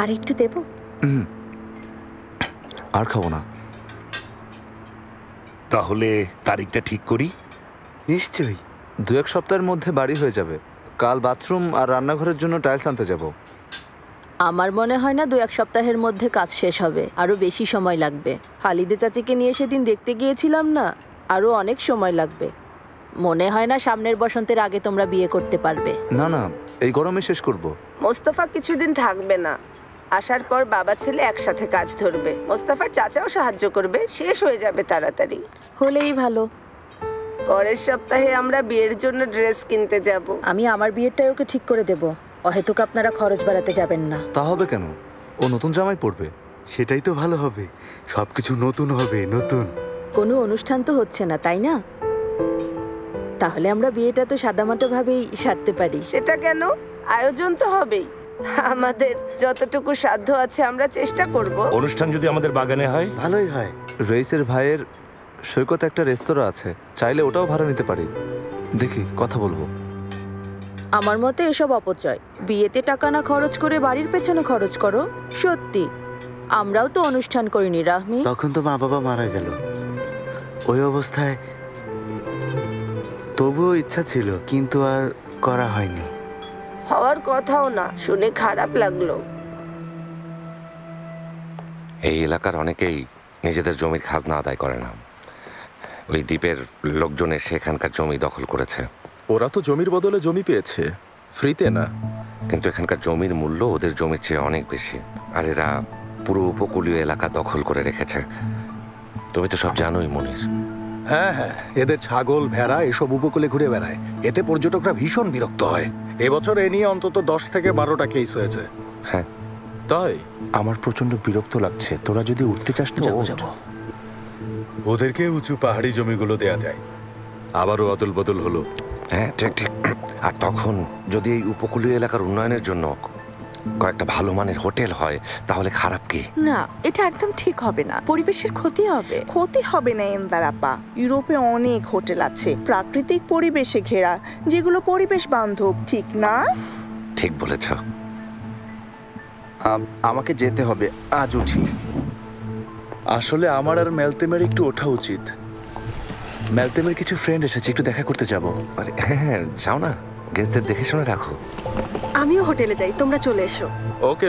আর একটু দেব? আর খাবো না। তাহলে তারিখটা ঠিক করি। নিশ্চয়ই। 2-1 সপ্তাহের মধ্যে বাড়ি হয়ে যাবে। কাল বাথরুম আর রান্নাঘরের জন্য টাইলস আনতে যাব। আমার মনে হয় না 2-1 সপ্তাহের মধ্যে কাজ শেষ হবে, আরো বেশি সময় লাগবে। হালিদে চাচিকে নিয়ে সেদিন দেখতে গিয়েছিলাম না, আরো অনেক সময় লাগবে। মনে হয় না সামনের বসন্তের আগে তোমরা বিয়ে করতে পারবে। না না, এই গরমে শেষ করব। মোস্তফা কিছুদিন থাকবে না, আসার পর বাবা ছেলে একসাথে কাজ ধরবে। মোস্তফার চাচাও সাহায্য করবে, শেষ হয়ে যাবে তাড়াতাড়ি। হলেই ভালো। পরের সপ্তাহে আমরা বিয়ের জন্য ড্রেস কিনতে যাব। আমি আমার বিয়েরটাই ওকে ঠিক করে দেব। অহেতুক আপনারা খরচ বাড়াতে যাবেন না। তা হবে কেন? ও নতুন জামাই পরবে। সেটাই তো ভালো হবে, সবকিছু নতুন হবে। নতুন কোনো অনুষ্ঠান তো হচ্ছে না, তাই না? তাহলে আমরা বিয়েটা তো সাদামাটা ভাবেই সারতে পারি। সেটা কেন? আয়োজন তো হবেই। আমাদের যতটুকু সাধ্য আছে আমরা চেষ্টা করব। অনুষ্ঠান যদি আমাদের বাগানে হয় ভালোই হয়। রইসের ভাইয়ের সৈকত একটা রেস্তোরাঁ আছে, চাইলে ওটাও ভাড়া নিতে পারি। দেখি, কথা বলবো। আমার মতে এসব অপচয়। বিয়েতে টাকা না খরচ করে বাড়ির পেছনে খরচ করো। সত্যি, আমরাও তো অনুষ্ঠান করিনি রাহমি। তখন তো মা বাবা মারা গেল। ওই অবস্থায় তবুও ইচ্ছা ছিল, কিন্তু আর করা হয়নি। হওয়ার কথাও না, শুনে খারাপ লাগলো। এই এলাকার অনেকেই নিজেদের জমির খাজনা আদায় করে না। ওই দ্বীপের লোকজনে সেখানকার জমি দখল করেছে। ওরা তো জমির বদলে জমি পেয়েছে, ফ্রিতে না। কিন্তু এখানকার জমির মূল্য ওদের জমির চেয়ে অনেক বেশি। আর এরা পুরো উপকূলীয় এলাকা দখল করে রেখেছে। তুমি তো সব জানোই মনির। হ্যাঁ হ্যাঁ, এদের ছাগল ভেড়া এসব উপকূলে ঘুরে বেড়ায়। এতে পর্যটকরা ভীষণ বিরক্ত হয়। এবছর এ নিয়ে অন্তত 10 থেকে 12টা কেস হয়েছে। হ্যাঁ তাই? আমার প্রচন্ড বিরক্ত লাগছে। তোরা যদি উঠতে চাস না, যাবো। ওদেরকে উঁচু পাহাড়ি জমিগুলো দেয়া যায়। আবারও অদল বদল হলো। হ্যাঁ, ঠিক ঠিক। আর তখন যদি এই উপকূলীয় এলাকার উন্নয়নের জন্য কয়েকটা ভালো মানের হোটেল হয়, তাহলে খারাপ কি? না, এটা একদম ঠিক হবে না। পরিবেশের ক্ষতি হবে। ক্ষতি হবে না এন্দার আপা। ইউরোপে অনেক হোটেল আছে প্রাকৃতিক পরিবেশে ঘেরা, যেগুলো পরিবেশ বান্ধব, ঠিক না? ঠিক বলেছ। আমাকে যেতে হবে, আজ উঠি। আসলে আমার আর মেলতেমের একটু ওঠা উচিত। মেলতেমের কিছু ফ্রেন্ড এসেছে, একটু দেখা করতে যাব। আরে হ্যাঁ, যাও না, গেস্টদের দেখে শুনে রাখো। আমিও হোটেলে যাই, তোমরা চলে এসো। ওকে।